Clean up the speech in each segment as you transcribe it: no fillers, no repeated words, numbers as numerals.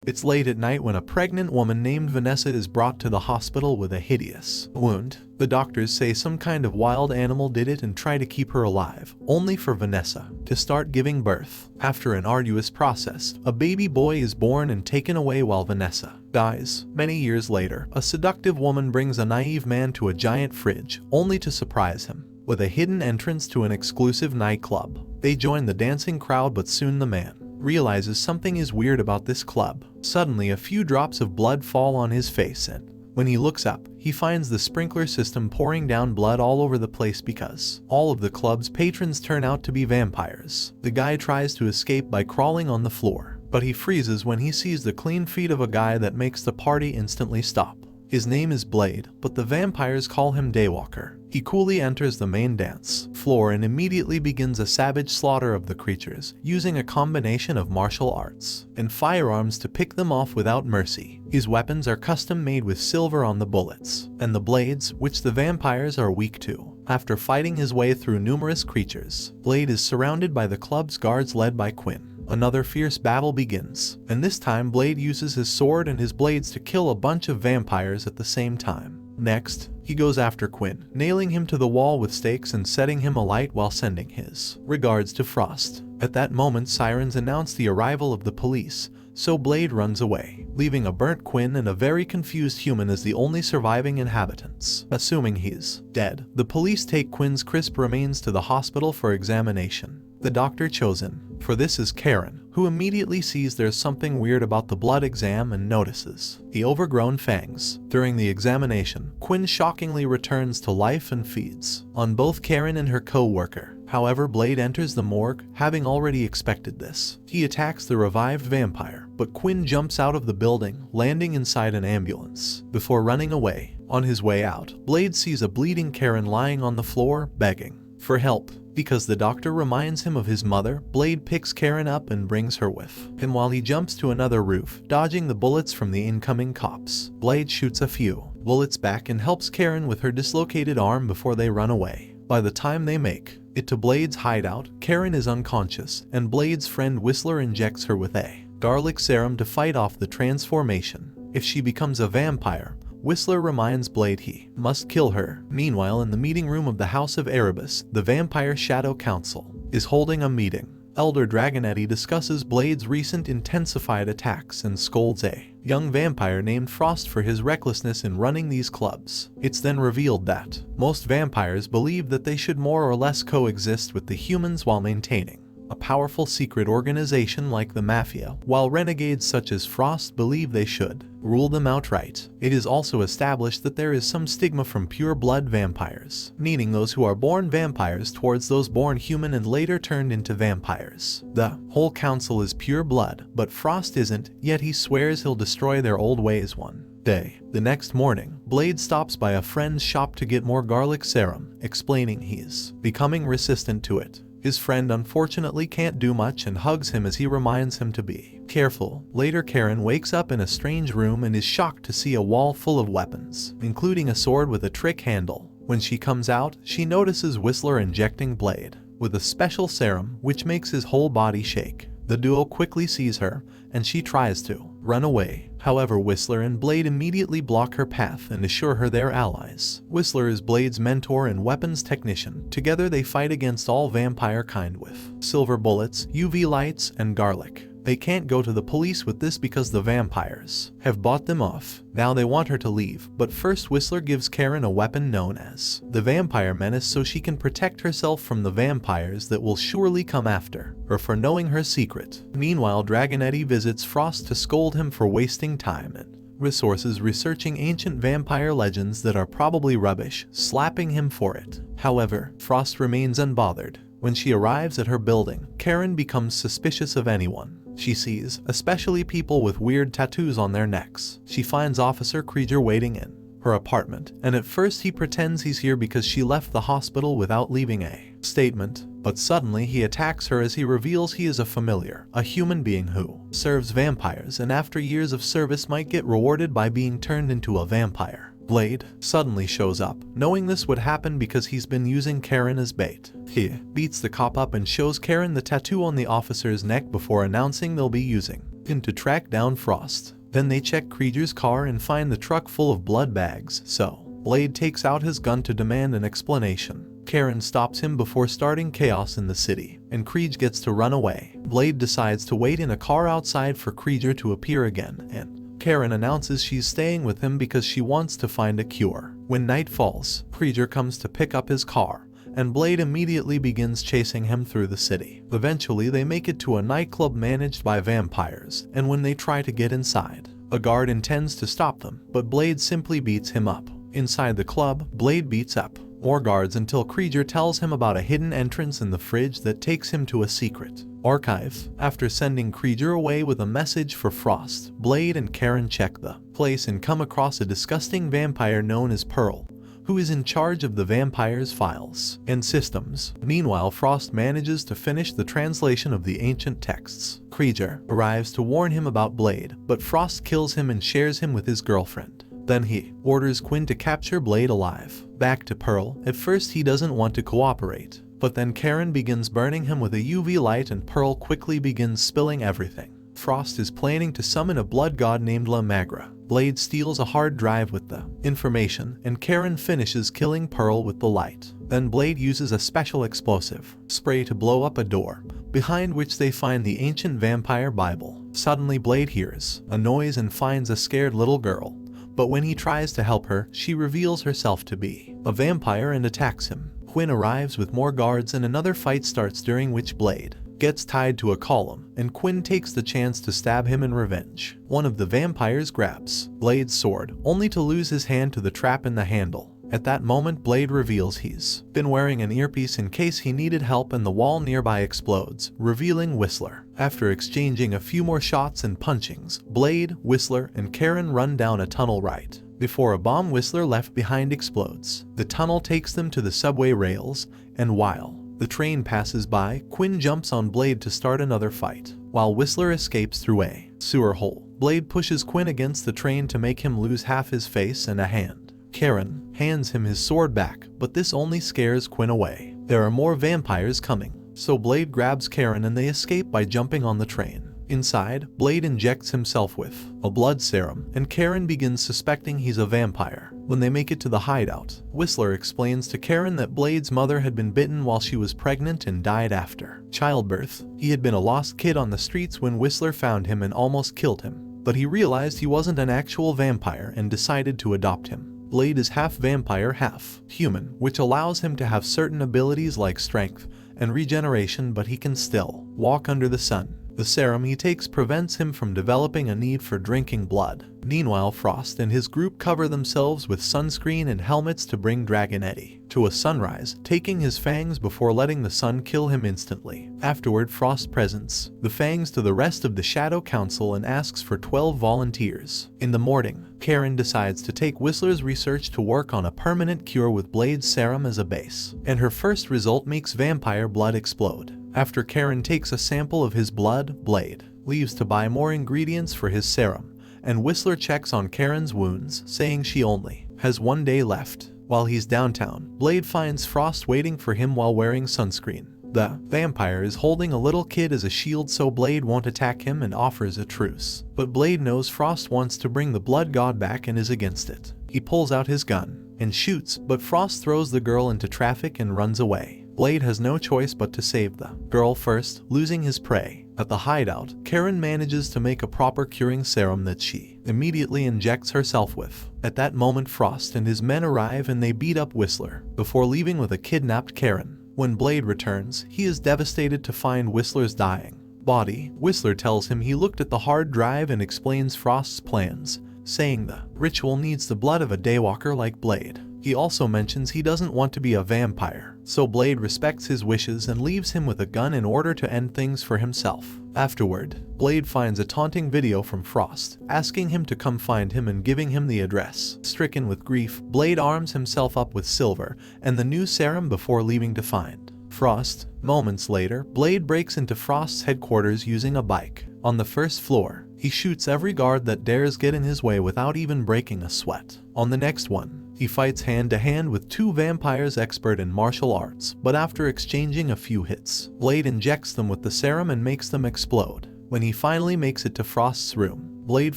It's late at night when a pregnant woman named Vanessa is brought to the hospital with a hideous wound. The doctors say some kind of wild animal did it and try to keep her alive, only for Vanessa to start giving birth. After an arduous process, a baby boy is born and taken away while Vanessa dies. Many years later, a seductive woman brings a naive man to a giant fridge, only to surprise him with a hidden entrance to an exclusive nightclub. They join the dancing crowd, but soon the man realizes something is weird about this club. Suddenly, a few drops of blood fall on his face, and when he looks up, he finds the sprinkler system pouring down blood all over the place because all of the club's patrons turn out to be vampires. The guy tries to escape by crawling on the floor, but he freezes when he sees the clean feet of a guy that makes the party instantly stop. His name is Blade, but the vampires call him Daywalker. He coolly enters the main dance floor and immediately begins a savage slaughter of the creatures, using a combination of martial arts and firearms to pick them off without mercy. His weapons are custom made with silver on the bullets and the blades, which the vampires are weak to. After fighting his way through numerous creatures, Blade is surrounded by the club's guards led by Quinn. Another fierce battle begins, and this time Blade uses his sword and his blades to kill a bunch of vampires at the same time. Next, he goes after Quinn, nailing him to the wall with stakes and setting him alight while sending his regards to Frost. At that moment, sirens announce the arrival of the police, so Blade runs away, leaving a burnt Quinn and a very confused human as the only surviving inhabitants. Assuming he's dead, the police take Quinn's crisp remains to the hospital for examination. The doctor chosen for this is Karen, who immediately sees there's something weird about the blood exam and notices the overgrown fangs. During the examination, Quinn shockingly returns to life and feeds on both Karen and her co-worker. However, Blade enters the morgue, having already expected this. He attacks the revived vampire, but Quinn jumps out of the building, landing inside an ambulance before running away. On his way out, Blade sees a bleeding Karen lying on the floor, begging for help. Because the doctor reminds him of his mother, Blade picks Karen up and brings her with him while he jumps to another roof, dodging the bullets from the incoming cops. Blade shoots a few bullets back and helps Karen with her dislocated arm before they run away. By the time they make it to Blade's hideout, Karen is unconscious, and Blade's friend Whistler injects her with a garlic serum to fight off the transformation. If she becomes a vampire, Whistler reminds Blade he must kill her. Meanwhile, in the meeting room of the House of Erebus, the Vampire Shadow Council is holding a meeting. Elder Dragonetti discusses Blade's recent intensified attacks and scolds a young vampire named Frost for his recklessness in running these clubs. It's then revealed that most vampires believe that they should more or less coexist with the humans while maintaining a powerful secret organization like the Mafia, while renegades such as Frost believe they should rule them outright. It is also established that there is some stigma from pure-blood vampires, meaning those who are born vampires towards those born human and later turned into vampires. The whole council is pure blood, but Frost isn't, yet he swears he'll destroy their old ways one day. The next morning, Blade stops by a friend's shop to get more garlic serum, explaining he's becoming resistant to it. His friend unfortunately can't do much and hugs him as he reminds him to be careful. Later, Karen wakes up in a strange room and is shocked to see a wall full of weapons, including a sword with a trick handle. When she comes out, she notices Whistler injecting Blade with a special serum which makes his whole body shake. The duo quickly sees her, and she tries to run away. However, Whistler and Blade immediately block her path and assure her they're allies. Whistler is Blade's mentor and weapons technician. Together they fight against all vampire kind with silver bullets, UV lights, and garlic. They can't go to the police with this because the vampires have bought them off. Now they want her to leave, but first Whistler gives Karen a weapon known as the Vampire Menace so she can protect herself from the vampires that will surely come after her for knowing her secret. Meanwhile, Dragonetti visits Frost to scold him for wasting time and resources researching ancient vampire legends that are probably rubbish, slapping him for it. However, Frost remains unbothered. When she arrives at her building, Karen becomes suspicious of anyone she sees, especially people with weird tattoos on their necks. She finds Officer Krieger waiting in her apartment, and at first he pretends he's here because she left the hospital without leaving a statement, but suddenly he attacks her as he reveals he is a familiar, a human being who serves vampires and after years of service might get rewarded by being turned into a vampire. Blade suddenly shows up, knowing this would happen because he's been using Karen as bait. He beats the cop up and shows Karen the tattoo on the officer's neck before announcing they'll be using Awaken to track down Frost. Then they check Krieger's car and find the truck full of blood bags, so Blade takes out his gun to demand an explanation. Karen stops him before starting chaos in the city, and Krieger gets to run away. Blade decides to wait in a car outside for Krieger to appear again, and Karen announces she's staying with him because she wants to find a cure. When night falls, Krieger comes to pick up his car, and Blade immediately begins chasing him through the city. Eventually, they make it to a nightclub managed by vampires, and when they try to get inside, a guard intends to stop them, but Blade simply beats him up. Inside the club, Blade beats up more guards until Krieger tells him about a hidden entrance in the fridge that takes him to a secret archive. After sending Krieger away with a message for Frost, Blade and Karen check the place and come across a disgusting vampire known as Pearl, who is in charge of the vampire's files and systems. Meanwhile, Frost manages to finish the translation of the ancient texts. Krieger arrives to warn him about Blade, but Frost kills him and shares him with his girlfriend. Then he orders Quinn to capture Blade alive. Back to Pearl. At first he doesn't want to cooperate, but then Karen begins burning him with a UV light and Pearl quickly begins spilling everything. Frost is planning to summon a blood god named La Magra. Blade steals a hard drive with the information, and Karen finishes killing Pearl with the light. Then Blade uses a special explosive spray to blow up a door, behind which they find the ancient vampire Bible. Suddenly Blade hears a noise and finds a scared little girl, but when he tries to help her, she reveals herself to be a vampire and attacks him. Quinn arrives with more guards and another fight starts, during which Blade gets tied to a column, and Quinn takes the chance to stab him in revenge. One of the vampires grabs Blade's sword, only to lose his hand to the trap in the handle. At that moment, Blade reveals he's been wearing an earpiece in case he needed help, and the wall nearby explodes, revealing Whistler. After exchanging a few more shots and punchings, Blade, Whistler, and Karen run down a tunnel right before a bomb Whistler left behind explodes. The tunnel takes them to the subway rails, and while the train passes by, Quinn jumps on Blade to start another fight, while Whistler escapes through a sewer hole. Blade pushes Quinn against the train to make him lose half his face and a hand. Karen hands him his sword back, but this only scares Quinn away. There are more vampires coming, so Blade grabs Karen and they escape by jumping on the train. Inside, Blade injects himself with a blood serum, and Karen begins suspecting he's a vampire. When they make it to the hideout, Whistler explains to Karen that Blade's mother had been bitten while she was pregnant and died after childbirth. He had been a lost kid on the streets when Whistler found him and almost killed him, but he realized he wasn't an actual vampire and decided to adopt him. Blade is half vampire, half human, which allows him to have certain abilities like strength and regeneration, but he can still walk under the sun. The serum he takes prevents him from developing a need for drinking blood. Meanwhile, Frost and his group cover themselves with sunscreen and helmets to bring Dragon Eddie to a sunrise, taking his fangs before letting the sun kill him instantly. Afterward, Frost presents the fangs to the rest of the Shadow Council and asks for 12 volunteers. In the morning, Karen decides to take Whistler's research to work on a permanent cure with Blade's serum as a base, and her first result makes vampire blood explode. After Karen takes a sample of his blood, Blade leaves to buy more ingredients for his serum, and Whistler checks on Karen's wounds, saying she only has 1 day left. While he's downtown, Blade finds Frost waiting for him while wearing sunscreen. The vampire is holding a little kid as a shield, so Blade won't attack him and offers a truce. But Blade knows Frost wants to bring the blood god back and is against it. He pulls out his gun and shoots, but Frost throws the girl into traffic and runs away. Blade has no choice but to save the girl first, losing his prey. At the hideout, Karen manages to make a proper curing serum that she immediately injects herself with. At that moment, Frost and his men arrive and they beat up Whistler before leaving with a kidnapped Karen. When Blade returns, he is devastated to find Whistler's dying body. Whistler tells him he looked at the hard drive and explains Frost's plans, saying the ritual needs the blood of a daywalker like Blade. He also mentions he doesn't want to be a vampire, so Blade respects his wishes and leaves him with a gun in order to end things for himself. Afterward, Blade finds a taunting video from Frost, asking him to come find him and giving him the address. Stricken with grief, Blade arms himself up with silver and the new serum before leaving to find Frost. Moments later, Blade breaks into Frost's headquarters using a bike. On the first floor, he shoots every guard that dares get in his way without even breaking a sweat. On the next one, he fights hand-to-hand with 2 vampires expert in martial arts, but after exchanging a few hits, Blade injects them with the serum and makes them explode. When he finally makes it to Frost's room, Blade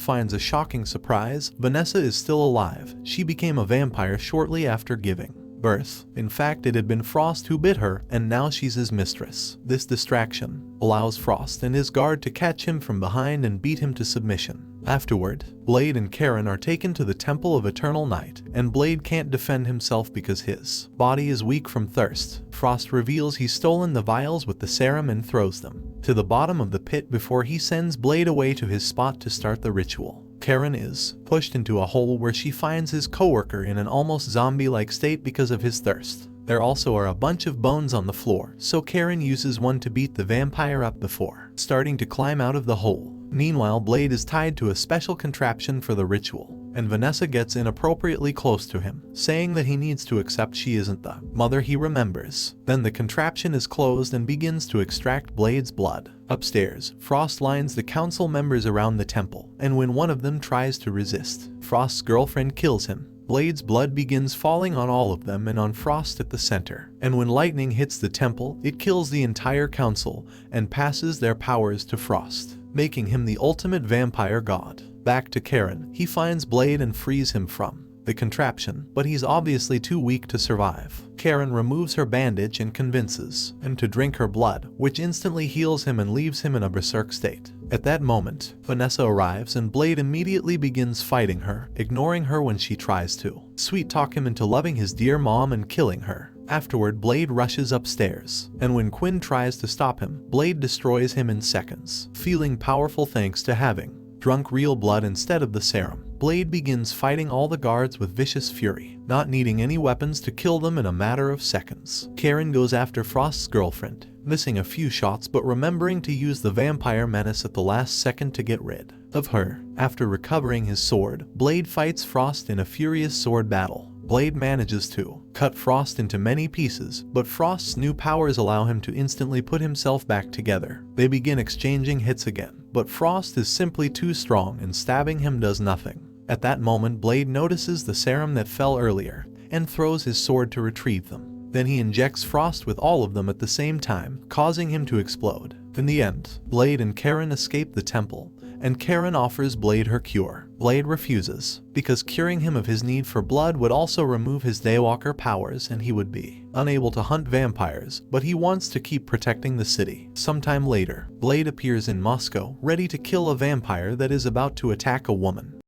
finds a shocking surprise. Vanessa is still alive. She became a vampire shortly after giving birth. In fact, it had been Frost who bit her, and now she's his mistress. This distraction allows Frost and his guard to catch him from behind and beat him to submission. Afterward, Blade and Karen are taken to the Temple of Eternal Night, and Blade can't defend himself because his body is weak from thirst. Frost reveals he's stolen the vials with the serum and throws them to the bottom of the pit before he sends Blade away to his spot to start the ritual. Karen is pushed into a hole where she finds his coworker in an almost zombie-like state because of his thirst. There also are a bunch of bones on the floor, so Karen uses one to beat the vampire up before starting to climb out of the hole. Meanwhile, Blade is tied to a special contraption for the ritual, and Vanessa gets inappropriately close to him, saying that he needs to accept she isn't the mother he remembers. Then the contraption is closed and begins to extract Blade's blood. Upstairs, Frost lines the council members around the temple, and when one of them tries to resist, Frost's girlfriend kills him. Blade's blood begins falling on all of them and on Frost at the center, and when lightning hits the temple, it kills the entire council and passes their powers to Frost, making him the ultimate vampire god. Back to Karen, he finds Blade and frees him from the contraption, but he's obviously too weak to survive. Karen removes her bandage and convinces him to drink her blood, which instantly heals him and leaves him in a berserk state. At that moment, Vanessa arrives and Blade immediately begins fighting her, ignoring her when she tries to sweet-talk him into loving his dear mom and killing her. Afterward, Blade rushes upstairs, and when Quinn tries to stop him, Blade destroys him in seconds. Feeling powerful thanks to having drunk real blood instead of the serum, Blade begins fighting all the guards with vicious fury, not needing any weapons to kill them in a matter of seconds. Karen goes after Frost's girlfriend, missing a few shots but remembering to use the vampire menace at the last second to get rid of her. After recovering his sword, Blade fights Frost in a furious sword battle. Blade manages to cut Frost into many pieces, but Frost's new powers allow him to instantly put himself back together. They begin exchanging hits again, but Frost is simply too strong and stabbing him does nothing. At that moment, Blade notices the serum that fell earlier and throws his sword to retrieve them. Then he injects Frost with all of them at the same time, causing him to explode. In the end, Blade and Karen escape the temple, and Karen offers Blade her cure. Blade refuses, because curing him of his need for blood would also remove his Daywalker powers and he would be unable to hunt vampires, but he wants to keep protecting the city. Sometime later, Blade appears in Moscow, ready to kill a vampire that is about to attack a woman.